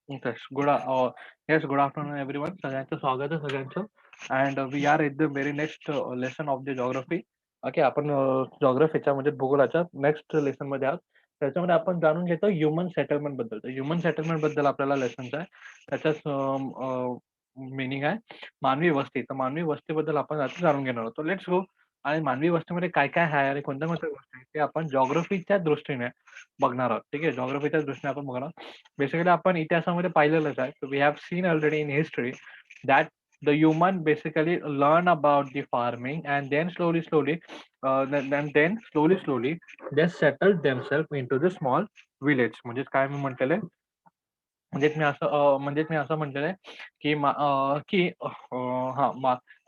Yes, good afternoon everyone. सगळ्यांचं स्वागत आहे सगळ्यांचं. And we are at the very next lesson of the geography. Okay, आपण geographyच्या म्हणजे भूगोलाच्या नेक्स्ट लेसन मध्ये आहोत. त्याच्यामध्ये आपण जाणून घेतो ह्युमन सेटलमेंट बद्दल. तर ह्युमन सेटलमेंट बद्दल आपल्याला लेसन्स आहे. त्याच्याच मिनिंग आहे मानवी वस्ती. तर मानवी वस्तीबद्दल आपण आता जाणून घेणार आहोत. Let's go. आणि मानवी वस्तीमध्ये काय काय आहे आणि कोणत्या कोणत्या गोष्टी आहेत ते आपण जॉग्रफीच्या दृष्टीने बघणार आहोत. ठीक आहे, जॉग्रफीच्या दृष्टीने आपण बघणार आहोत. बेसिकली आपण इतिहासामध्ये पाहिलेलंच आहे. We have seen already in history that the human basically learn about the farming and then slowly they settle themselves into the small village. म्हणजे काय मी म्हटलेलं आहे, म्हणजे मी असं म्हटलेलं आहे की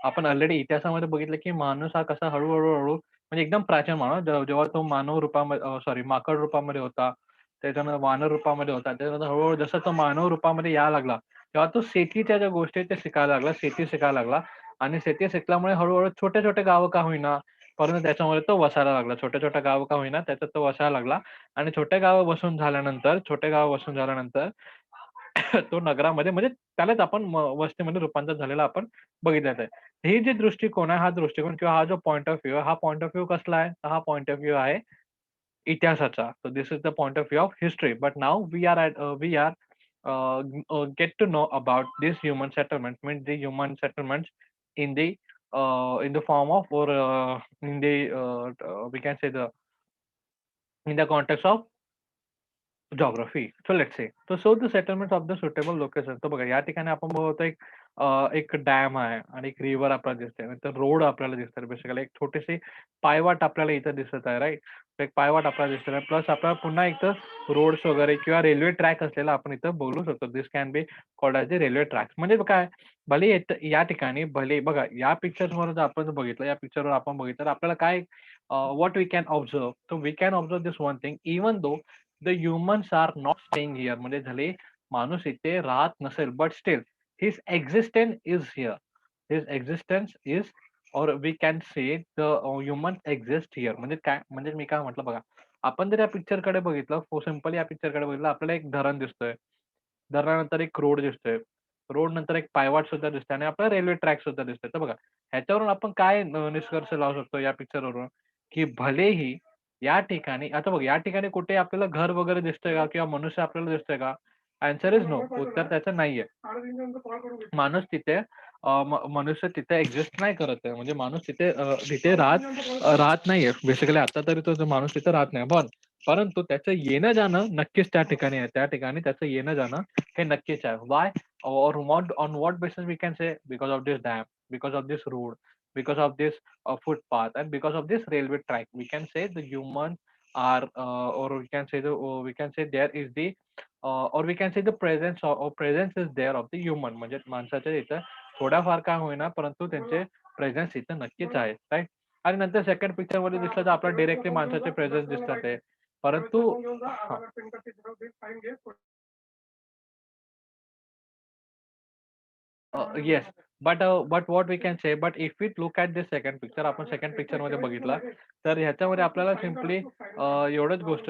आपण ऑलरेडी इतिहासामध्ये बघितलं की माणूस हा कसा हळूहळू म्हणजे एकदम प्राचीन माणूस जेव्हा तो मानव रूपामध्ये सॉरी माकड रूपामध्ये होता, त्याच्यानंतर वानर रूपामध्ये होता, त्याच्यानंतर हळूहळू जसा तो मानव रूपामध्ये यायला लागला तेव्हा तो शेतीच्या ज्या गोष्टी आहेत ते शिकायला लागला, शेती शिकायला लागला. आणि शेती शिकल्यामुळे हळूहळू छोटे छोटे गावं का होईना, परंतु त्याच्यामुळे तो वसायला लागला. छोट्या छोट्या गावं का होईना त्याच्यात तो वसायला लागला. आणि छोटे गावं वसून झाल्यानंतर तो नगरामध्ये म्हणजे त्यालाच आपण वस्तीमध्ये रूपांतर झालेला आपण बघितलं आहे. ही जी दृष्टिकोन आहे, हा दृष्टिकोन किंवा हा जो पॉइंट ऑफ व्ह्यू आहे, हा पॉइंट ऑफ व्ह्यू कसला आहे? तर हा पॉइंट ऑफ व्ह्यू आहे इतिहासाचा. So this is the point of view of history. But now we are get to know about this human settlement, means the human settlements in the form of or in the we can say the in the context of Geography. So let's say. So the settlements of the suitable location. तर बघा या ठिकाणी आपण बघतो एक dam आहे आणि एक रिव्हर आपल्याला दिसते. नंतर रोड आपल्याला दिसतात. बेसिकली एक छोटीशी पायवाट आपल्याला इथं दिसत आहे, राइट? एक पायवाट आपल्याला दिसत आहे. प्लस आपल्याला पुन्हा इथं रोड्स वगैरे किंवा रेल्वे ट्रॅक असलेला आपण इथं बोलू शकतो. This can be called as the railway tracks. म्हणजे काय भले या ठिकाणी भले बघा या पिक्चरवर जर आपण बघितलं, या पिक्चरवर आपण बघितलं तर आपल्याला काय what we can observe. So we can observe this one thing even though the humans are not staying here. म्हणजे झाले माणूस इथे राहत नसेल, but still his existence is here. His existence is और we can say the human exist here. म्हणजे काय म्हणजे मी काय म्हटलं बघा, आपण जर या पिक्चरकडे बघितलं, फॉर सिम्पल या पिक्चरकडे बघितलं, आपल्याला एक धरण दिसतोय. धरणानंतर एक रोड दिसतोय. रोड नंतर एक पायवाट सुद्धा दिसते आणि आपल्याला रेल्वे ट्रॅक सुद्धा दिसतोय. तर बघा ह्याच्यावरून आपण काय निष्कर्ष लावू शकतो या पिक्चरवरून, की भलेही या ठिकाणी आता बघ या ठिकाणी कुठे आपल्याला घर वगैरे दिसतंय का किंवा मनुष्य आपल्याला दिसतोय का? Answer is no. उत्तर त्याचं नाहीये. माणूस तिथे मनुष्य तिथे एक्झिस्ट नाही करत आहे. म्हणजे माणूस तिथे राहत नाहीये. बेसिकली आता तरी तो माणूस तिथे राहत नाही. पण परंतु त्याचं येणं-जाणं नक्कीच त्या ठिकाणी आहे. त्या ठिकाणी त्याचं येणं-जाणं हे नक्कीच आहे. Why? Or on what basis we can say because of this dam, because of this road, because of this footpath and because of this railway track we can say the human are or we can say there is the or we can say the presence is there of the human. म्हणजे माणसाच्या इथं थोड्याफार का होईना परंतु त्यांचे presence इथं नक्कीच आहे, राईट? आणि नंतर सेकंड पिक्चर मध्ये दिसलं तर आपल्याला डायरेक्टली माणसाचे प्रेझेन्स दिसतात आहे. परंतु yes. But what we can say but if we look at this second picture, आपण सेकंड पिक्चरमध्ये बघितला तर ह्याच्यामध्ये आपल्याला सिम्पली एवढंच गोष्ट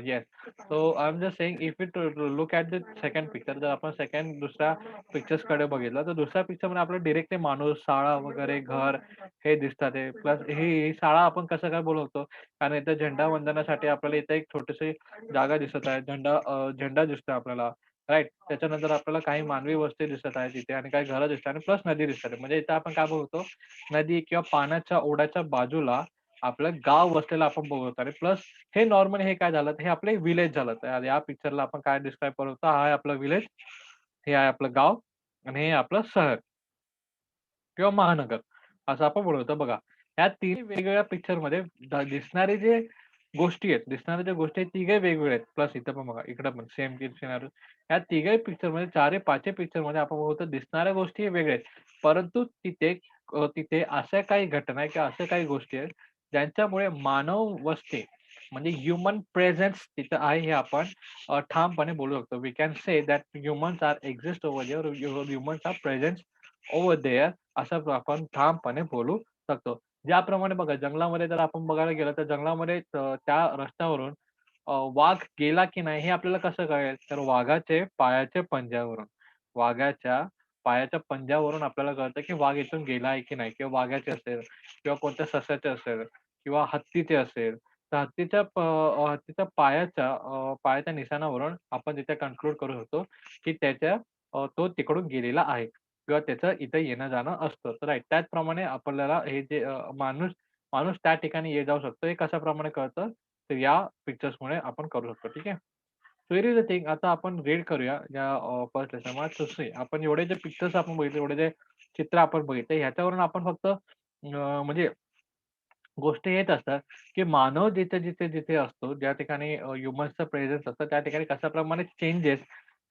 yes. So I am just saying if you look at the second picture, जर आपण सेकंड दुसऱ्या पिक्चर्सकडे बघितलं तर दुसऱ्या पिक्चरमध्ये आपल्याला डायरेक्टली माणूस, शाळा वगैरे, घर हे दिसतात आहे. प्लस ही शाळा आपण कसं काय बोलवतो, कारण इथं झेंडा वंदनासाठी आपल्याला इथे एक छोटीशी जागा दिसत आहे. झेंडा दिसतोय आपल्याला, राइट? त्याच्यानंतर आपल्याला काही मानवी वस्ती दिसत आहे तिथे आणि काही घरं दिसतात आणि प्लस नदी दिसतात. म्हणजे इथं आपण काय बघतो, नदी किंवा पाण्याच्या ओढ्याच्या बाजूला आपलं गाव वसलेलं आपण बघतो आणि प्लस हे नॉर्मली हे काय झालं, हे आपलं विलेज झालं. तर या पिक्चरला आपण काय डिस्क्राईब करतो, हा आहे आपलं विलेज, हे आहे आपलं गाव आणि हे आपलं शहर किंवा महानगर असं आपण बोलवतो. बघा ह्या तीन वेगवेगळ्या पिक्चरमध्ये दिसणारे जे गोष्टी आहेत, दिसणाऱ्या ज्या गोष्टी आहेत तिघही वेगवेगळ्या आहेत. प्लस इथं पण बघा, इकडं पण सेम सिनारिओ. ह्या तिघही पिक्चरमध्ये, चारही पाचही पिक्चरमध्ये आपण बघतो दिसणाऱ्या गोष्टी वेगळ्या आहेत. परंतु तिथे अशा काही घटना आहेत किंवा अशा काही गोष्टी आहेत ज्यांच्यामुळे मानव वस्ती म्हणजे ह्युमन प्रेझेन्स तिथं आहे हे आपण ठामपणे बोलू शकतो. We can say that humans are exist over here, humans are present over there असं आपण ठामपणे बोलू शकतो. ज्याप्रमाणे बघा जंगलामध्ये जर आपण बघायला गेलो तर जंगलामध्ये त्या रस्त्यावरून वाघ गेला की नाही हे आपल्याला कसं कळेल? तर वाघाचे पायाचे पंज्यावरून. वाघाच्या पायाच्या पंज्यावरून आपल्याला कळतं की वाघ इथून गेला आहे की नाही किंवा वाघाचे असेल किंवा कोणत्या सश्याचे असेल किंवा हत्तीचे असेल. तर हत्तीच्या पायाच्या निशाणावरून आपण तिथे कन्क्लूड करू शकतो की तो तिकडून गेलेला आहे किंवा त्याचं इथे येणं-जाणं असतं. तर राइट त्याचप्रमाणे आपल्याला हे जे माणूस माणूस त्या ठिकाणी ये जाऊ शकतो. हे कशाप्रमाणे कळतं? तर या पिक्चर्समुळे आपण करू शकतो. ठीक आहे. So here is the thing आता आपण रीड करूया या फर्स्ट लेसनमध्ये. आपण एवढे जे पिक्चर्स आपण बघितले, एवढे जे चित्र आपण बघितले, ह्याच्यावरून आपण फक्त म्हणजे गोष्टी येत असतात, की मानव जिथे असतो, ज्या ठिकाणी ह्युमन्सचं प्रेझेन्स असतं, त्या ठिकाणी कशाप्रमाणे चेंजेस,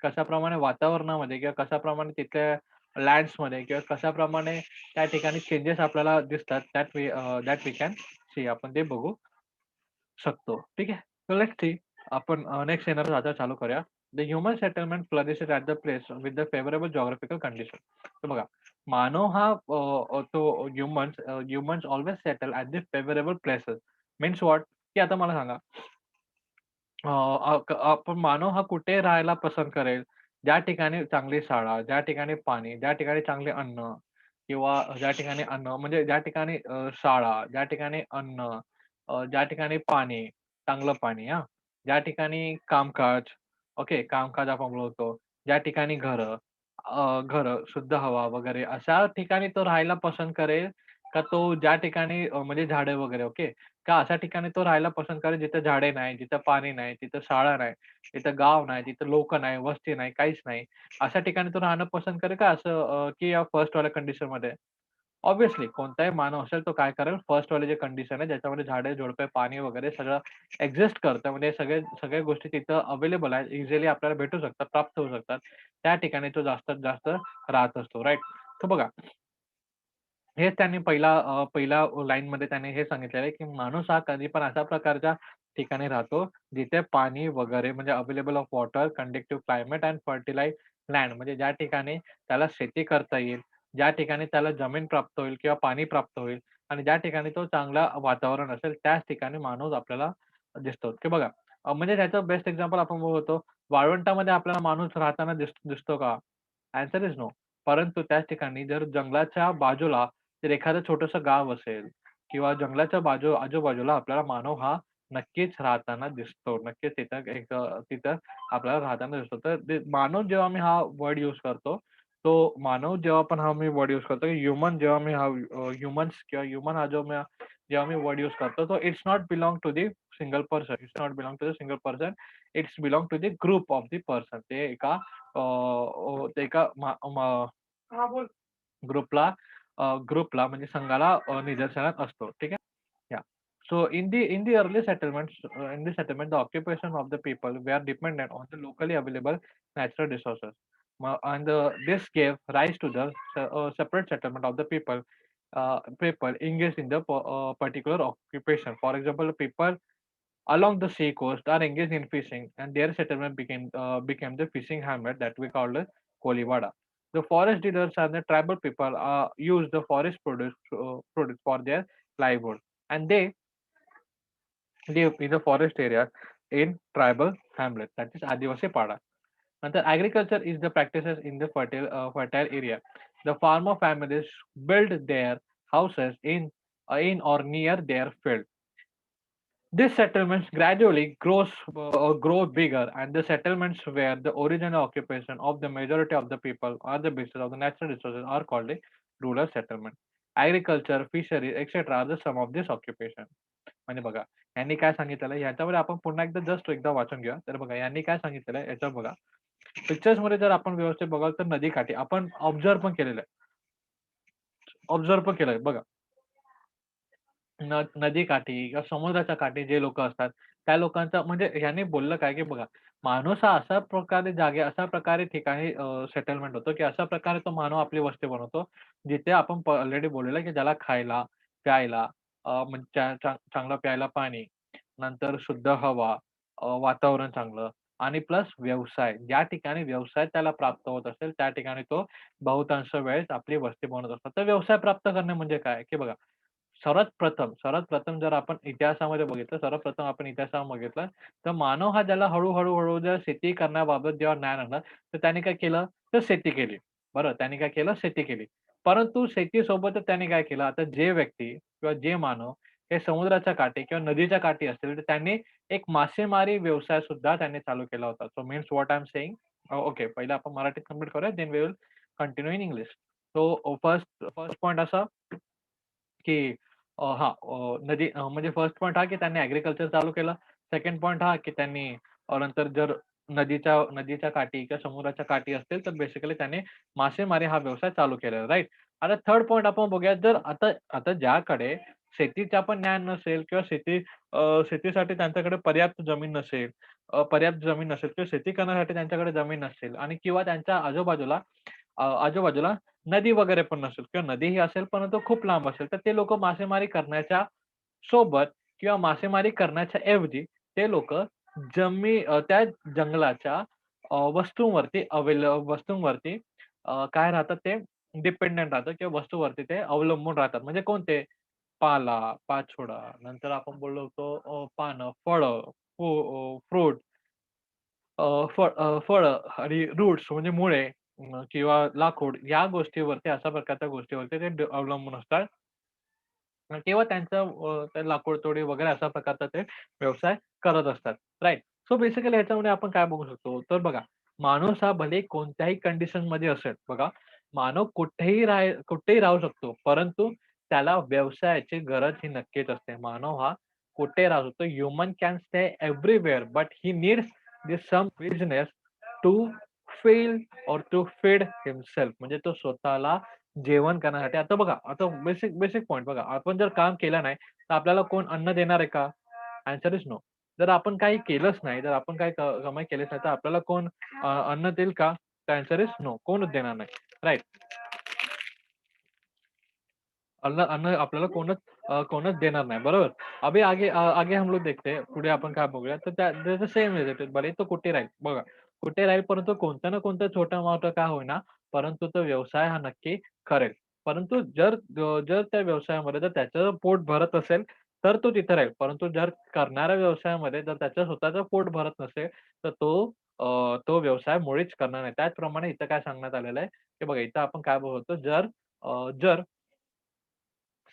कशाप्रमाणे वातावरणामध्ये किंवा कशाप्रमाणे तिथल्या लँड्समध्ये किंवा कशाप्रमाणे त्या ठिकाणी चेंजेस आपल्याला दिसतात, दॅट वी कॅन सी. आपण ते बघू शकतो. ठीक आहे. So let's see. आपण नेक्स्ट येणारा आता चालू करूया. The human settlement flourishes at the place with the favourable geographical condition. तर बघा, मानव हा तो humans always settle at the favourable places. Means what? की आता मला सांगा, आपण मानव हा कुठे राहायला पसंत करेल? ज्या ठिकाणी चांगली शाळा, ज्या ठिकाणी पाणी, ज्या ठिकाणी चांगले अन्न किंवा ज्या ठिकाणी अन्न म्हणजे ज्या ठिकाणी शाळा, ज्या ठिकाणी अन्न, ज्या ठिकाणी पाणी, चांगलं पाणी हां. ज्या ठिकाणी कामकाज, ओके, कामकाज आपण बोलतो. ज्या ठिकाणी घरं, शुद्ध हवा वगैरे अशा ठिकाणी तो राहायला पसंत करेल का तो ज्या ठिकाणी म्हणजे झाडे वगैरे ओके. का अशा ठिकाणी तो राहायला पसंत करेल जिथं झाडे नाही, जिथं पाणी नाही, तिथं शाळा नाही, तिथं गाव नाही, तिथं लोकं नाही, वस्ती नाही, काहीच नाही. अशा ठिकाणी तो राहणं पसंत करेल का असं की या फर्स्ट वाल्या कंडिशनमध्ये? ऑब्व्हियसली कोणताही मानव असेल तो काय करेल फर्स्ट वाले जे कंडिशन आहे ज्याच्यामध्ये झाडे-झुडपे, पाणी वगैरे सगळं एक्झिस्ट करतं. म्हणजे सगळ्या गोष्टी तिथं अवेलेबल आहेत. इझिली आपल्याला भेटू शकतात, प्राप्त होऊ शकतात. त्या ठिकाणी तो जास्तीत जास्त राहत असतो. राइट? तर बघा हेच त्यांनी पहिल्या लाईनमध्ये त्याने हे सांगितलेलं आहे, की माणूस हा कधी पण अशा प्रकारच्या ठिकाणी राहतो, जिथे पाणी वगैरे म्हणजे available of water, conductive climate and fertilised land म्हणजे ज्या ठिकाणी त्याला शेती करता येईल, ज्या ठिकाणी त्याला जमीन प्राप्त होईल किंवा पाणी प्राप्त होईल आणि ज्या ठिकाणी तो चांगला वातावरण असेल, त्याच ठिकाणी माणूस आपल्याला दिसतो. की बघा म्हणजे त्याचं बेस्ट एक्झाम्पल आपण बघतो, वाळवंटामध्ये आपल्याला माणूस राहताना दिसतो का? Answer is no. परंतु त्याच ठिकाणी जर जंगलाच्या बाजूला जर एखादं छोटंसं गाव असेल किंवा जंगलाच्या आजूबाजूला आपल्याला मानव हा नक्कीच राहताना दिसतो. नक्कीच तिथं आपल्याला राहताना दिसतो. तर मानव जेव्हा मी हा वर्ड यूज करतो, तो मानव जेव्हा पण हा मी वर्ड यूज करतो, ह्युमन जेव्हा मी ह्युमन्स किंवा ह्युमन हा जेव्हा मी वर्ड यूज करतो, तो it's not belong to the single person. It's not belong to the single person. It's belong to the group of the person. ते एका हां, बोल. ग्रुपला ग्रुपला म्हणजे संघाला निदर्शनात असतो. ठीक आहे? Yeah. So in the settlement, the occupation of the people were dependent on the locally available natural resources. This gave rise to the separate settlement of the people engaged in the particular occupation. For example, people along the sea coast are engaged in fishing, and their settlement became the fishing hamlet that we called as Kolivada. The forest dealers and the tribal people use the forest produce for their livelihood, and they live in the forest areas in tribal hamlets, that is Adivasi Pada. And the agriculture is the practices in the fertile area. The farmer families build their houses in or near their field. These settlements gradually grow bigger, and the settlements where the original occupation of the majority of the people or the basis of the natural resources are called a rural settlement. Agriculture, fisheries, etc. are the sum of this occupation. म्हणजे बघा, यांनी काय सांगितलेलं आहे ह्याच्यावर आपण पुन्हा एकदा वाचून घेऊया. तर बघा यांनी काय सांगितलेलं आहे याच्यावर बघा. पिक्चर्समध्ये जर आपण व्यवस्थित बघाल तर नदीकाठी आपण ऑब्झर्व्ह पण केलंय बघा. नदीकाठी किंवा समुद्राच्या काठी जे लोकं असतात, त्या लोकांचा म्हणजे ह्याने बोललं काय, की बघा माणूस हा अशा प्रकारे ठिकाणी सेटलमेंट होतो, की अशा प्रकारे तो मानव आपली वस्ती बनवतो, जिथे आपण ऑलरेडी बोललेलं आहे, की ज्याला खायला, प्यायला म्हणजे चांगलं प्यायला पाणी, नंतर शुद्ध हवा, वातावरण चांगलं आणि प्लस व्यवसाय. ज्या ठिकाणी व्यवसाय त्याला प्राप्त होत असेल, त्या ठिकाणी तो बहुतांश वेळेस आपली वस्ती बनवत असतो. तर व्यवसाय प्राप्त करणे म्हणजे काय, की बघा सर्वात प्रथम जर आपण इतिहासामध्ये बघितलं, सर्वप्रथम आपण इतिहासामध्ये बघितलं, तर मानव हा ज्याला हळू-हळू जर शेती करण्याबाबत जेव्हा ज्ञान आलं, तर त्याने काय केलं, तर शेती केली. बरं, त्याने काय केलं, शेती केली. परंतु शेतीसोबतच त्याने काय केलं, आता जे व्यक्ती किंवा जे मानव हे समुद्राच्या काठी किंवा नदीच्या काठी असतील, तर त्यांनी एक मासेमारी व्यवसाय सुद्धा त्यांनी चालू केला होता. So means what I am saying okay, पहिलं आपण मराठीत कंप्लीट करूया, then we will continue in English. So first first point असा की नदी म्हणजे फर्स्ट पॉइंट हा की त्यांनी ॲग्रीकल्चर चालू केलं. सेकंड पॉइंट हा की त्यांनी नंतर जर नदीच्या काठी किंवा समुद्राच्या काठी असतील, तर बेसिकली त्याने मासेमारी हा व्यवसाय चालू केलेला, राइट? आता थर्ड पॉइंट आपण बघूया. जर आता आता ज्याकडे शेतीचं पण ज्ञान नसेल किंवा शेतीसाठी त्यांच्याकडे पर्याप्त जमीन नसेल किंवा शेती करण्यासाठी त्यांच्याकडे जमीन नसेल आणि किंवा त्यांच्या आजूबाजूला नदी वगैरे पण नसेल किंवा नदीही असेल, परंतु खूप लांब असेल, तर ते लोकं मासेमारी करण्याच्या सोबत किंवा मासेमारी करण्याच्या ऐवजी ते लोकं त्या जंगलाच्या वस्तूंवरती काय राहतात ते डिपेंडंट राहतात किंवा वस्तूवरती ते अवलंबून राहतात. म्हणजे कोणते? पाला, पाचोळा, नंतर आपण बोललो होतो पानं, फळं, फ्रूट फळं आणि रूट्स म्हणजे मुळे किंवा लाकूड या गोष्टीवरती अशा प्रकारच्या गोष्टीवरती ते अवलंबून असतात. किंवा त्या लाकूड तोडी वगैरे अशा प्रकारचा ते व्यवसाय करत असतात. राइट. सो बेसिकली ह्याच्यामध्ये आपण काय बघू शकतो, तर बघा माणूस हा भले कोणत्याही कंडिशनमध्ये असेल, बघा मानव कुठेही राहू शकतो. परंतु त्याला व्यवसायाची गरज ही नक्कीच असते. मानव हा कुठेही राहू शकतो. Human can stay everywhere but he needs some business to feel or to feed himself म्हणजे तो स्वतःला जेवण करण्यासाठी. आता बघा, आता बेसिक बेसिक पॉइंट बघा, आपण जर काम केलं नाही, तर आपल्याला कोण अन्न देणार आहे का? Answer is no. जर आपण काही केलंच नाही, जर आपण काही कमाई केलीच नाही, तर आपल्याला कोण अन्न देईल का? तर आन्सर इज नो. कोणच देणार नाही. राइट. अन्न अन्न आपल्याला कोणच देणार नाही. बरोबर? आगे हम लोग देखते हैं. पुढे आपण काय बघूया, तर त्याचं सेम इज इट. भले तो कुठे राहील. बघा, कुठे राहील, परंतु कोणता ना कोणता छोटा-मोठा का होईना, परंतु तो व्यवसाय हा नक्की करेल. परंतु जर त्या व्यवसायामध्ये जर त्याचं पोट भरत असेल, तर तो तिथे राहील. परंतु जर करणाऱ्या व्यवसायामध्ये जर त्याचं स्वतःचं पोट भरत नसेल, तर तो व्यवसाय मुळीच करणार नाही. त्याचप्रमाणे इथं काय सांगण्यात आलेलं आहे, की बघा इथं आपण काय बघतो, जर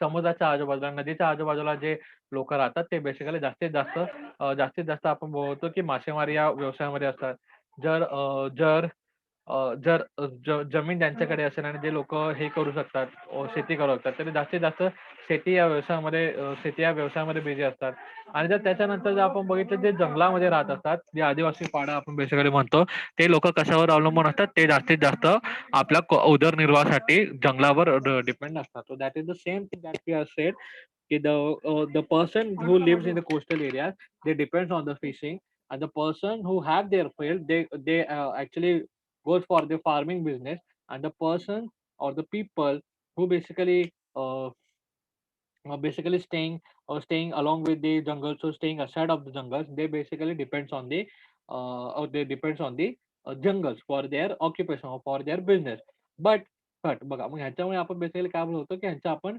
समुद्राच्या आजूबाजूला, नदीच्या आजूबाजूला जे लोकं राहतात, ते बेसिकली जास्तीत जास्त आपण बघतो, की मासेमारी या व्यवसायामध्ये असतात. जर अ, जर जर जमीन ज्यांच्याकडे असेल आणि जे लोकं हे करू शकतात, शेती करू शकतात, तर जास्तीत जास्त शेती या व्यवसायामध्ये बिझी असतात. आणि जर त्याच्यानंतर जर आपण बघितलं, जे जंगलामध्ये राहत असतात, जे आदिवासी पाडा आपण बेसिकली म्हणतो, ते लोकं कशावर अवलंबून असतात? ते जास्तीत जास्त आपल्या उदरनिर्वाहासाठी जंगलावर डिपेंड असतात. So that is the same thing that we have said की the person who lives in the coastal areas, they depends on the fishing, and the person who have their field, they actually goes for the farming business, and the person or the people who uh, basically staying along with the jungle, so staying aside of the jungles, they basically depends on the or they depends on the jungles for their occupation or for their business. but बघा, मग ह्याच्यामुळे आपण basically काय बोलतो, की ह्यांच्या आपण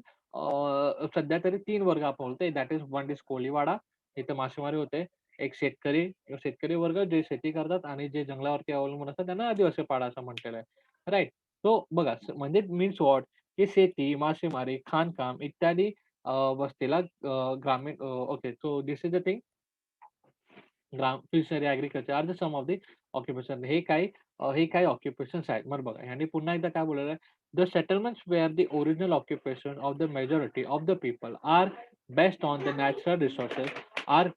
सध्या तरी 3 वर्ग आपण बोलतोय. That is one is Koliwada, इथं मासेमारी होते. एक शेतकरी वर्ग जे शेती करतात आणि जे जंगलावरती अवलंबून असतात त्यांना आदिवासी पाडा असं म्हटलेलं आहे. राइट. सो बघा, म्हणजे मीन्स व्हॉट, की शेती, मासेमारी, खाणकाम इत्यादी वस्तीला okay. So this is the thing. Fishery, agriculture are the some of the occupation. हे काही ऑक्युपेशन्स आहेत. बरं बघा, ह्यांनी पुन्हा एकदा काय बोललेलं आहे, the settlements where the original occupation of the majority of the people are based on the natural resources are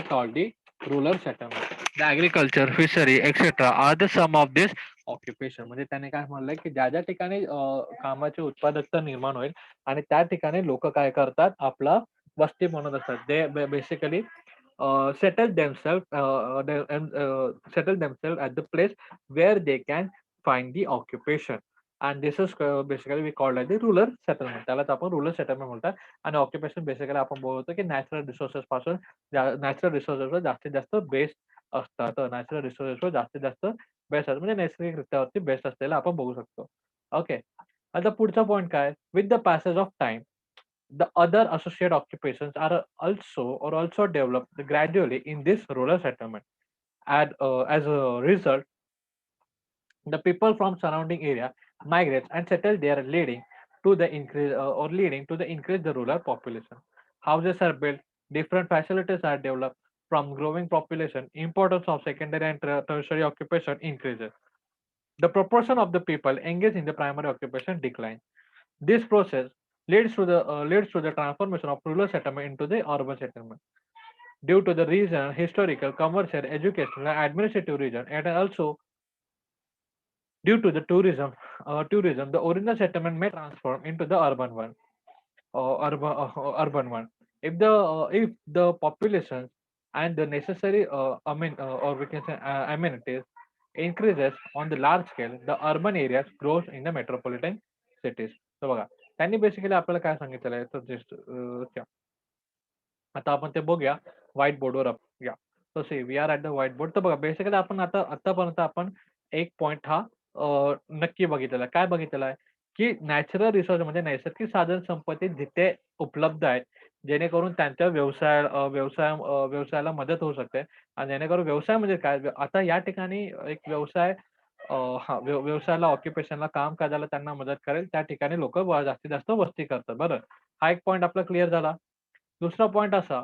called the rural settlement. The agriculture, fishery etcetera are the some of this occupation. म्हणजे त्याने काय म्हणलंय, की ज्या ठिकाणी कामाची उत्पादकता निर्माण होईल आणि त्या ठिकाणी लोकं काय करतात, आपला वस्ती बनवत असतात. They basically settle themselves settle themselves at the place where they can find the occupation, and this is basically we call as the rural settlement. त्यालाच आपण rural settlement म्हणतात. आणि ऑक्युपेशन बेसिकली आपण बोलतो, की नॅचरल रिसोर्सेस पासून natural रिसोर्सेसवर जास्तीत जास्त बेस्ड असतात. नॅचरल रिसोर्सेसवर जास्तीत जास्त बेस्ट असतात, म्हणजे नैसर्गिकरित्यावरती बेस्ट असलेलं आपण बघू शकतो. ओके. आता पुढचा पॉइंट काय, with the passage of time The other associate occupations are also developed gradually in this rural settlement. As a result, the people from surrounding area migrate and settle there, leading to the increase the rural population. Houses are built, different facilities are developed from growing population. Importance of secondary and tertiary occupation increases. The proportion of the people engaged in the primary occupation declines. This process leads to the transformation of rural settlement into the urban settlement due to the region, historical, commercial, educational, and administrative region, and also due to the tourism, the original settlement may transform into the urban one. If the population and the necessary, or we can say amenities increases on the large scale, the urban areas grows in the metropolitan cities. तर बघा, त्यांनी basically आपल्याला काय सांगितलेलं आहे तर just आता आपण ते बघूया व्हाईट बोर्डवर या. तर see we are at the white board. तर बघा बेसिकली आपण आतापर्यंत आपण एक पॉइंट हा नक्की बघितलेला आहे. काय बघितलेला आहे? की नॅचरल रिसोर्स म्हणजे नैसर्गिक साधन संपत्ती जिथे उपलब्ध आहेत, जेणेकरून त्यांच्या व्यवसायाला मदत होऊ शकते आणि जेणेकरून व्यवसाय म्हणजे काय? आता या ठिकाणी एक व्यवसाय हां, व्यवसायाला, ऑक्युपेशनला, कामकाजाला त्यांना मदत करेल, त्या ठिकाणी लोकं जास्तीत जास्त वस्ती करतात. बरं. हा एक पॉइंट आपला क्लिअर झाला. दुसरा पॉइंट असा,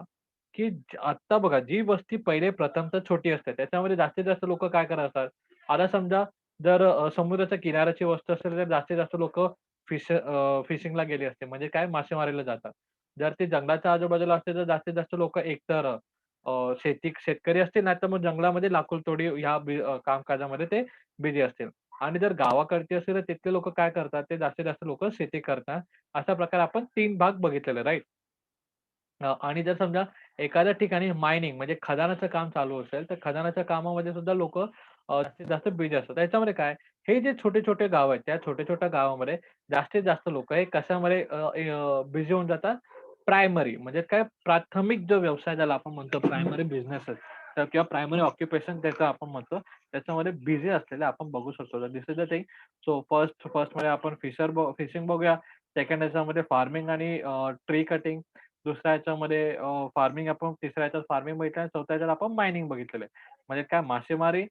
की आत्ता बघा जी वस्ती पहिले प्रथमतः छोटी असते, त्याच्यामध्ये जास्तीत जास्त लोकं काय करत असतात? आता समजा जर समुद्राच्या किनाऱ्याची वस्ती असेल, तर जास्तीत जास्त लोकं फिशिंगला गेली असते. म्हणजे काय मासेमारीला जातात. जर ते जंगलाच्या आजूबाजूला असते, तर जास्तीत जास्त लोकं एकतर शेतकरी असतील, नाहीतर मग जंगलामध्ये लाकूड तोडी कामकाजामध्ये ते बिझी असतील. आणि जर गावाकडची असेल, तर तिथले लोकं काय करतात? ते जास्तीत जास्त लोकं शेती करतात. अशा प्रकारे आपण 3 भाग बघितलेले राइट? आणि जर समजा एखाद्या ठिकाणी मायनिंग म्हणजे खदानाचं काम चालू असेल, तर खदानाच्या कामामध्ये सुद्धा लोकं जास्तीत जास्त बिझी असतात. त्याच्यामध्ये काय, हे जे छोटे-छोटे गाव आहेत, त्या छोट्या-छोट्या गावामध्ये जास्तीत जास्त लोकं हे कशामध्ये बिझी होऊन जातात? प्रायमरी म्हणजे काय प्राथमिक जो व्यवसाय ज्याला आपण म्हणतो प्रायमरी बिझनेसेस तर किंवा प्रायमरी ऑक्युपेशन त्याचं आपण म्हणतो, त्याच्यामध्ये बिझी असलेले आपण बघू शकतो. दिस इज द थिंग. सो फर्स्टमध्ये आपण फिशिंग बघूया. सेकंड ह्याच्यामध्ये फार्मिंग आणि ट्री कटिंग. दुसऱ्या ह्याच्यामध्ये फार्मिंग आपण तिसऱ्या ह्याच्यात फार्मिंग बघितलं आणि चौथ्या ह्याच्यात आपण मायनिंग बघितलेलं आहे. म्हणजे काय मासेमारी,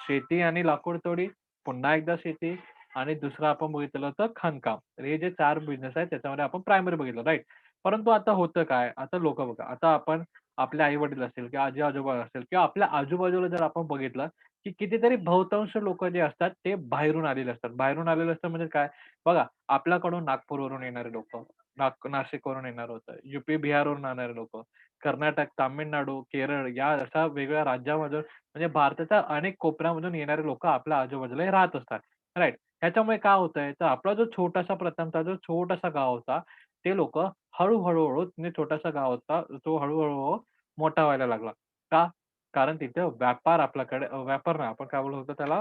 शेती आणि लाकूड तोडी, पुन्हा एकदा शेती आणि दुसरं आपण बघितलेलं होतं खाणकाम. तर हे जे 4 बिझनेस आहेत त्याच्यामध्ये आपण प्रायमरी बघितलं राइट. परंतु आता होतं काय? आता लोकं बघा, आता आपण आपले आई-वडील असतील किंवा आजी-आजोबा असतील किंवा आपल्या आजूबाजूला जर आपण बघितलं, की कितीतरी बहुतांश लोकं जे असतात ते बाहेरून आलेले असतात. बाहेरून आलेले असतात म्हणजे काय? बघा आपल्याकडून नागपूरवरून येणारे लोकं, नाशिकवरून येणार होतं, यूपी, बिहारवरून येणारे लोकं, कर्नाटक, तामिळनाडू, केरळ या अशा वेगवेगळ्या राज्यामधून म्हणजे भारताच्या अनेक कोपऱ्यामधून येणारे लोकं आपल्या आजूबाजूला हे राहत असतात. राइट. ह्याच्यामुळे काय होतंय, तर आपला जो छोटासा प्रथमतः जो छोटासा गाव होता, ते लोकं हळू-हळू म्हणजे छोटासा गाव होता, तो हळू मोठा व्हायला लागला. का? कारण तिथे व्यापार नाही आपण काय बोलत होतो त्याला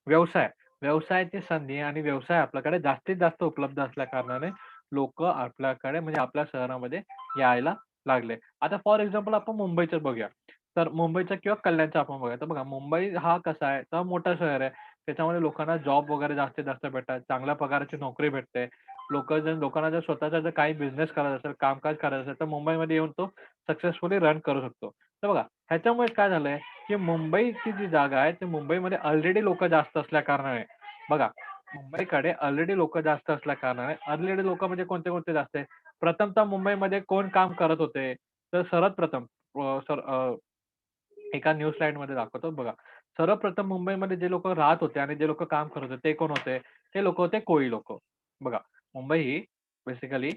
व्यवसाय. व्यवसायाची संधी आणि व्यवसाय आपल्याकडे जास्तीत जास्त उपलब्ध असल्या कारणाने लोकं आपल्याकडे म्हणजे आपल्या शहरामध्ये यायला लागले. आता फॉर एक्झाम्पल आपण मुंबईचं बघूया. तर मुंबईचं किंवा कल्याणचं आपण बघूया. तर बघा मुंबई हा कसा आहे, तर मोठा शहर आहे. त्याच्यामध्ये लोकांना जॉब वगैरे जास्तीत जास्त भेटतात. चांगल्या पगाराची नोकरी भेटते. लोकांना जर स्वतःचा जर काही बिझनेस करायचा असेल, कामकाज करायचं असेल, तर मुंबईमध्ये येऊन तो सक्सेसफुली रन करू शकतो. तर बघा ह्याच्यामुळे काय झालंय की मुंबईची जी जागा आहे, ती मुंबईमध्ये ऑलरेडी लोकं जास्त असल्या कारणाने बघा, मुंबईकडे ऑलरेडी लोकं जास्त असल्या कारणाने ऑलरेडी लोकं म्हणजे कोणते जास्त आहे? प्रथमतः मुंबईमध्ये कोण काम करत होते? तर सर्वप्रथम अ, सर अ, एका न्यूज स्लाईडमध्ये दाखवतो बघा. सर्वप्रथम मुंबईमध्ये जे लोकं राहत होते आणि जे लोकं काम करत होते, ते कोण होते? ते लोकं होते कोळी लोकं. बघा, मुंबई ही बेसिकली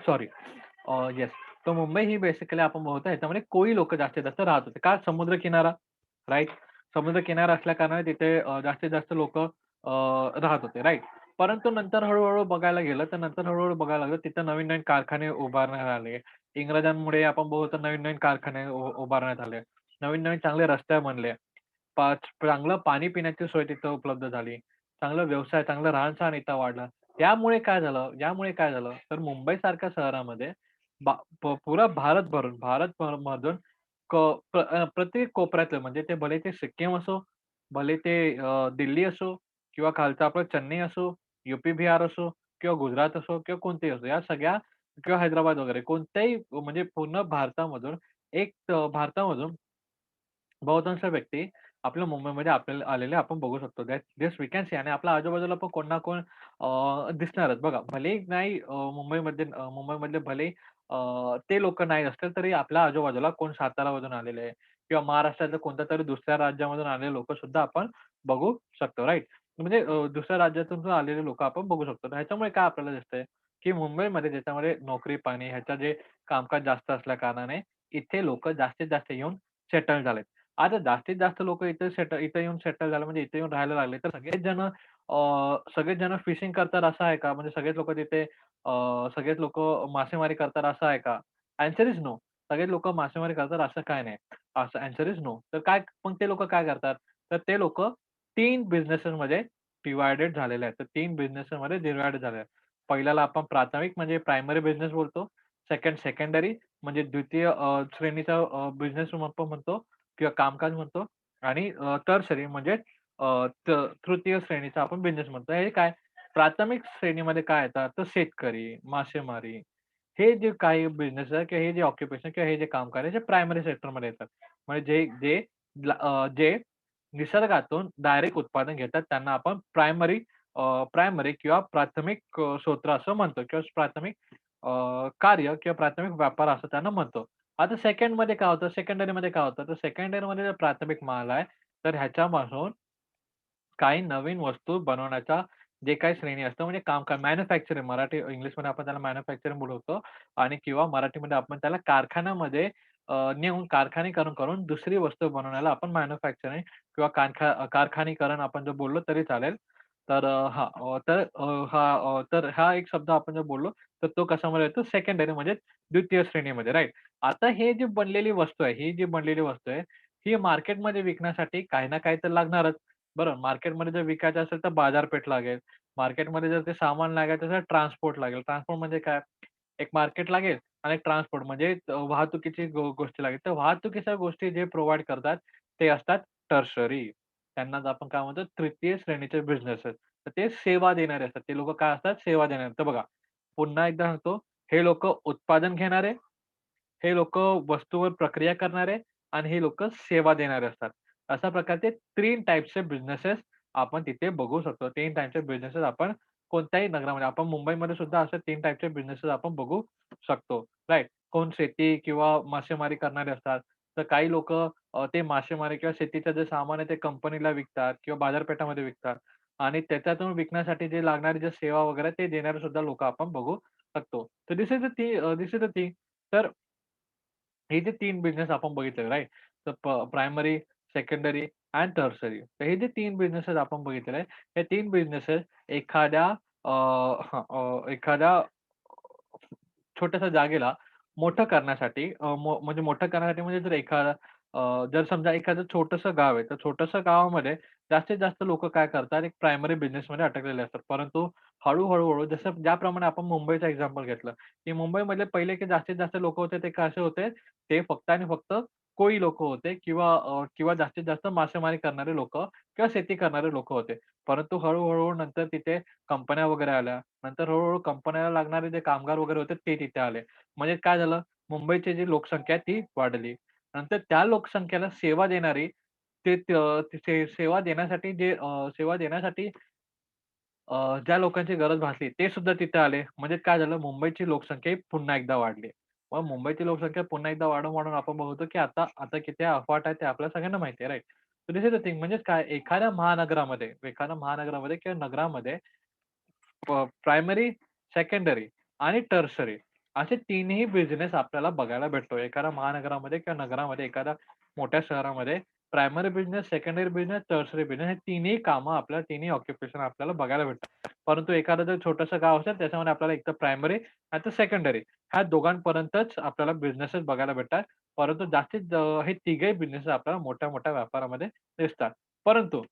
सॉरी येस. तर मुंबई ही बेसिकली आपण बघतो ह्याच्यामध्ये कोळी लोकं जास्तीत जास्त राहत होते. का? समुद्र किनारा, राइट? समुद्र किनारा असल्या कारणाने तिथे जास्तीत जास्त लोकं राहत होते, राइट? परंतु नंतर हळू बघायला गेलं, तर नंतर हळू बघायला लागलं, तिथं नवीन-नवीन कारखाने उभारण्यात आले. इंग्रजांमुळे आपण बघू तर नवीन-नवीन कारखाने उभारण्यात आले. नवीन-नवीन चांगले रस्ते बनले. चांगलं पाणी पिण्याची सोय तिथं उपलब्ध झाली. चांगला व्यवसाय, चांगलं राहन-सहन इथं वाढलं. यामुळे काय झालं, तर मुंबईसारख्या शहरामध्ये बा प पुरा भारत मधून प्रत्येक कोपऱ्यातलं म्हणजे ते भले ते सिक्कीम असो, भले ते दिल्ली असो किंवा खालचं आपलं चेन्नई असो, यूपी, बिहार असो किंवा गुजरात असो किंवा कोणतेही असो. या सगळ्या किंवा हैदराबाद वगैरे कोणत्याही म्हणजे पूर्ण भारतामधून भारतामधून बहुतांश व्यक्ती आपल्या मुंबईमध्ये आपल्याला आलेले आपण बघू शकतो. That this we can see आणि आपल्या आजूबाजूला पण कोण ना कोण दिसणारच. बघा भलेही नाही मुंबईमधले भलेही ते लोकं नाही असतील तरी आपल्या आजूबाजूला कोण सातारामधून आलेले आहे किंवा महाराष्ट्रातल्या कोणत्यातरी दुसऱ्या राज्यामधून आलेले लोकं सुद्धा आपण बघू शकतो, राइट? म्हणजे दुसऱ्या राज्यातून सुद्धा आलेले लोकं आपण बघू शकतो. ह्याच्यामुळे काय आपल्याला दिसतंय, की मुंबईमध्ये ज्याच्यामध्ये नोकरी-पाणी ह्याचं जे कामकाज जास्त असल्या कारणाने इथे लोकं जास्तीत जास्त येऊन सेटल झालेत. आता जास्तीत जास्त लोकं इथे येऊन सेटल झाले म्हणजे इथे येऊन राहायला लागले, तर सगळेच जण फिशिंग करतात असं आहे का? म्हणजे सगळेच लोकं मासेमारी करतात असं आहे का? Answer is no. सगळेच लोकं मासेमारी करतात असं काय नाही. असं ॲन्सर इज नो. तर मग ते लोकं काय करतात? तर ते लोकं 3 बिझनेसेसमध्ये डिव्हायडेड झालेले आहेत. तर 3 बिझनेसमध्ये डिव्हायडेड झाले आहेत. पहिल्याला आपण प्राथमिक म्हणजे प्रायमरी बिझनेस बोलतो. सेकंडरी म्हणजे द्वितीय श्रेणीचा बिझनेस आपण म्हणतो किंवा कामकाज म्हणतो आणि टर्शरी म्हणजे तृतीय श्रेणीचा आपण बिझनेस म्हणतो. हे काय प्राथमिक श्रेणीमध्ये काय येतात, तर शेतकरी, मासेमारी हे जे काही बिझनेस आहे किंवा हे जे ऑक्युपेशन किंवा हे जे कामगार आहे, जे प्रायमरी सेक्टरमध्ये येतात. म्हणजे जे निसर्गातून डायरेक्ट उत्पादन घेतात त्यांना आपण प्रायमरी किंवा प्राथमिक स्रोत असं म्हणतो किंवा प्राथमिक कार्य किंवा प्राथमिक व्यापार असं त्यांना म्हणतो. आता सेकंडरीमध्ये काय होतं, तर सेकंडरीमध्ये जर प्राथमिक माल आहे, तर ह्याच्यापासून काही नवीन वस्तू बनवण्याचा जे काही श्रेणी असतं म्हणजे कामकाज मॅन्युफॅक्चरिंग इंग्लिशमध्ये आपण त्याला मॅन्युफॅक्चरिंग बोलवतो आणि किंवा मराठीमध्ये आपण त्याला कारखान्यामध्ये नेऊन कारखानीकरण करून दुसरी वस्तू बनवण्याला आपण मॅन्युफॅक्चरिंग किंवा कारखानीकरण आपण जर बोललो तरी चालेल. तर तर हा एक शब्द आपण जर बोललो, तर तो कशामध्ये येतो सेकंडरी म्हणजे द्वितीय श्रेणीमध्ये राइट. आता ही जी बनलेली वस्तू आहे, ही मार्केटमध्ये विकण्यासाठी काही ना काही तर लागणारच. बरोबर. मार्केटमध्ये जर विकायचं असेल तर बाजारपेठ लागेल. मार्केटमध्ये जर ते सामान लागायचं असेल ट्रान्सपोर्ट लागेल. ट्रान्सपोर्ट म्हणजे काय? एक मार्केट लागेल आणि एक ट्रान्सपोर्ट म्हणजे वाहतुकीची गोष्टी लागेल. तर वाहतुकीच्या गोष्टी जे प्रोव्हाईड करतात ते असतात टर्शरी. त्यांनाच आपण काय म्हणतो तृतीय श्रेणीचे बिझनेसेस. तर ते सेवा देणारे असतात. ते लोकं काय असतात? सेवा देणारे. तर बघा, पुन्हा एकदा सांगतो, हे लोकं उत्पादन घेणारे, हे लोकं वस्तूवर प्रक्रिया करणारे आणि हे लोकं सेवा देणारे असतात. अशा प्रकारचे 3 टाइप्सचे बिझनेसेस आपण तिथे बघू शकतो. 3 टाइपचे बिझनेसेस आपण कोणत्याही नगरामध्ये आपण मुंबईमध्ये सुद्धा असे 3 टाइपचे बिझनेसेस आपण बघू शकतो. राइट. कोण शेती किंवा मासेमारी करणारे असतात. तर काही लोकं ते मासेमारी किंवा शेतीचं जे सामान आहे ते कंपनीला विकतात किंवा बाजारपेठामध्ये विकतात आणि त्याच्यातून विकण्यासाठी जे लागणारी जे सेवा वगैरे ते देणारे सुद्धा लोकं आपण बघू शकतो. तर दिस इज द थिंग. तर हे जे 3 बिझनेस आपण बघितले राइट. तर प्रायमरी, सेकंडरी एंड टर्शरी. तर हे जे 3 बिझनेसेस आपण बघितलेले आहेत, हे 3 बिझनेसेस एखाद्या एखाद्या छोट्याशा जागेला मोठं करण्यासाठी म्हणजे मोठं करण्यासाठी म्हणजे जर समजा एखादं छोटंसं गाव आहे, तर छोटंसं गावामध्ये जास्तीत जास्त लोकं काय करतात, एक प्रायमरी बिझनेसमध्ये अटकलेले असतात. परंतु हळू जसं ज्याप्रमाणे आपण मुंबईचं एक्झाम्पल घेतलं, की मुंबईमधले पहिले जे जास्तीत जास्त लोकं होते ते कसे होते, ते फक्त आणि फक्त कोळी लोकं होते किंवा जास्तीत जास्त मासेमारी करणारे लोकं किंवा शेती करणारे लोकं होते. परंतु हळू नंतर तिथे कंपन्या वगैरे आल्या. नंतर हळू कंपन्याला लागणारे जे कामगार वगैरे होते ते तिथे आले. म्हणजे काय झालं, मुंबईची जी लोकसंख्या आहे ती वाढली. नंतर त्या लोकसंख्येला सेवा देणारी ते सेवा देण्यासाठी सेवा देण्यासाठी ज्या लोकांची गरज भासली ते सुद्धा तिथे आले. म्हणजे काय झालं मुंबईची लोकसंख्या ही पुन्हा एकदा वाढली. मग मुंबईची लोकसंख्या पुन्हा एकदा वाढून आपण बघतो, की आता आता किती अफाट आहे ते आपल्या सगळ्यांना माहिती आहे, right? So this is the thing म्हणजे काय एखाद्या महानगरामध्ये किंवा नगरामध्ये प्रायमरी, सेकंडरी आणि टर्शरी असे तिन्ही बिझनेस आपल्याला बघायला भेटतो. एखाद्या महानगरामध्ये किंवा नगरामध्ये, एखाद्या मोठ्या शहरामध्ये primary business, secondary business, tertiary business हे तिन्ही ऑक्युपेशन आपल्याला बघायला भेटतात. परंतु एखादं जर छोटंसं गाव असेल त्याच्यामध्ये आपल्याला एकतर प्रायमरी नाहीतर सेकंडरी ह्या दोघांपर्यंतच आपल्याला बिझनेसेस बघायला भेटतात. परंतु हे तिघही बिझनेस आपल्याला मोठ्या-मोठ्या व्यापारामध्ये दिसतात. परंतु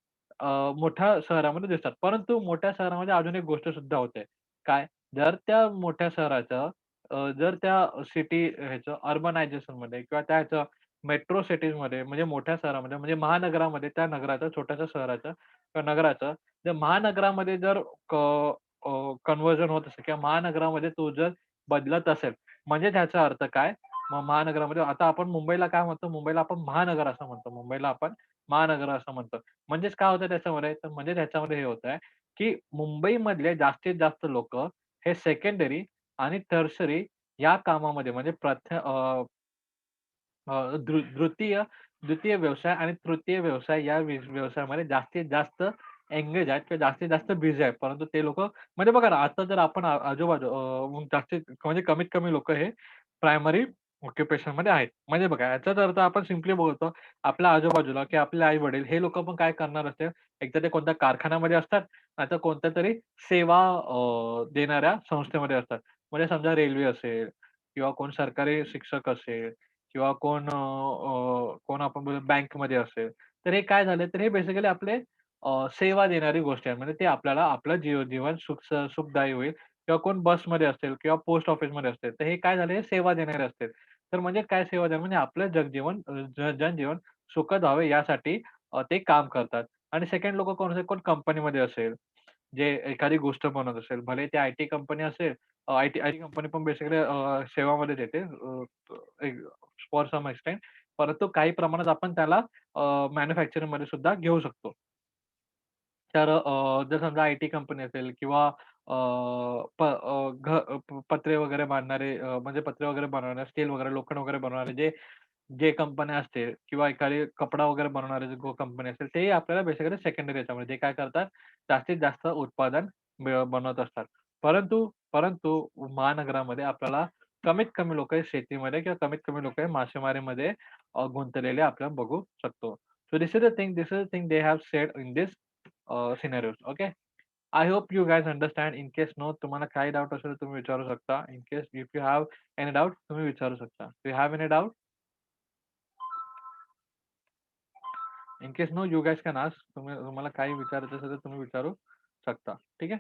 मोठ्या शहरामध्ये दिसतात. परंतु मोठ्या शहरामध्ये अजून एक गोष्ट सुद्धा होते. काय? जर त्या मोठ्या शहराचं जर त्या सिटी ह्याचं अर्बनायझेशनमध्ये किंवा त्या ह्याचं मेट्रो सिटीजमध्ये म्हणजे मोठ्या शहरामध्ये म्हणजे महानगरामध्ये त्या नगराच्या छोट्याशा शहराच्या किंवा नगराचं जर महानगरामध्ये जर कन्व्हर्जन होत असेल किंवा महानगरामध्ये तो जर बदलत असेल, म्हणजे त्याचा अर्थ काय? मग महानगरामध्ये आता आपण मुंबईला काय म्हणतो? मुंबईला आपण महानगर असं म्हणतो. मुंबईला आपण महानगर असं म्हणतो. म्हणजेच काय होतं त्याच्यामध्ये? तर म्हणजे त्याच्यामध्ये हे होतंय, की मुंबईमधले जास्तीत जास्त लोकं हे सेकंडरी आणि टर्शरी या कामामध्ये म्हणजे द्वितीय द्वितीय व्यवसाय आणि तृतीय व्यवसाय या व्यवसायामध्ये जास्तीत जास्त एंगेज आहेत किंवा जास्तीत जास्त बिझी आहेत. परंतु ते लोकं म्हणजे बघा ना, आता जर आपण आजूबाजू जास्तीत म्हणजे कमीत कमी लोकं हे प्रायमरी ऑक्युपेशनमध्ये आहेत. म्हणजे बघा याचाच अर्थ आपण सिम्पली बोलतो, आपल्या आजूबाजूला किंवा आपले आई-वडील हे लोकं पण काय करणार असतील, एकतर ते कोणत्या कारखान्यामध्ये असतात, नाहीतर कोणत्यातरी सेवा देणाऱ्या संस्थेमध्ये असतात. म्हणजे समजा रेल्वे असेल किंवा कोण सरकारी शिक्षक असेल किंवा कोण आपण बोलू बँकमध्ये असेल. तर हे काय झालं, तर हे बेसिकली आपले सेवा देणारी गोष्ट आहे. म्हणजे ते आपल्याला आपलं जीवन सुखदायी होईल किंवा कोण बसमध्ये असेल किंवा पोस्ट ऑफिसमध्ये असेल. तर हे काय झाले, हे सेवा देणारे असतील. तर म्हणजे काय सेवा देणं म्हणजे आपलं जनजीवन सुखद व्हावे यासाठी ते काम करतात. आणि सेकंड लोकं कोण असेल, कोण कंपनीमध्ये असेल, जे एखादी गोष्ट बनवत असेल, भले ते आय-टी कंपनी असेल, आय-टी कंपनी पण बेसिकली सेवामध्येच येते. For some extent. परंतु काही प्रमाणात आपण त्याला मॅन्युफॅक्चरिंगमध्ये सुद्धा घेऊ शकतो. तर जर समजा आय-टी कंपनी असेल किंवा अ, प अ, घ पत्रे वगैरे बांधणारे म्हणजे पत्रे वगैरे बनवणारे, स्टील वगैरे, लोखंड वगैरे बनवणारे जे जे कंपन्या असतील किंवा एखादी कपडा वगैरे बनवणारे जे कंपनी असेल, ते आपल्याला बेसिकली सेकंडरी याच्यामध्ये ते काय करतात, जास्तीत जास्त उत्पादन बनवत असतात. परंतु परंतु महानगरामध्ये आपल्याला कमीत कमी लोकं शेतीमध्ये किंवा कमीत कमी लोकं मासेमारीमध्ये गुंतलेले आपल्याला बघू शकतो. So this is the thing they have said in this scenarios. Okay. I hope you guys understand. In case no तुम्हाला काही डाउट असेल तर तुम्ही विचारू शकता. In case if you have any doubt तुम्ही विचारू शकता. Do you have any doubt? In case no you guys can ask. तुम्हाला काही विचारायचं असेल तर तुम्ही विचारू शकता. ठीक आहे?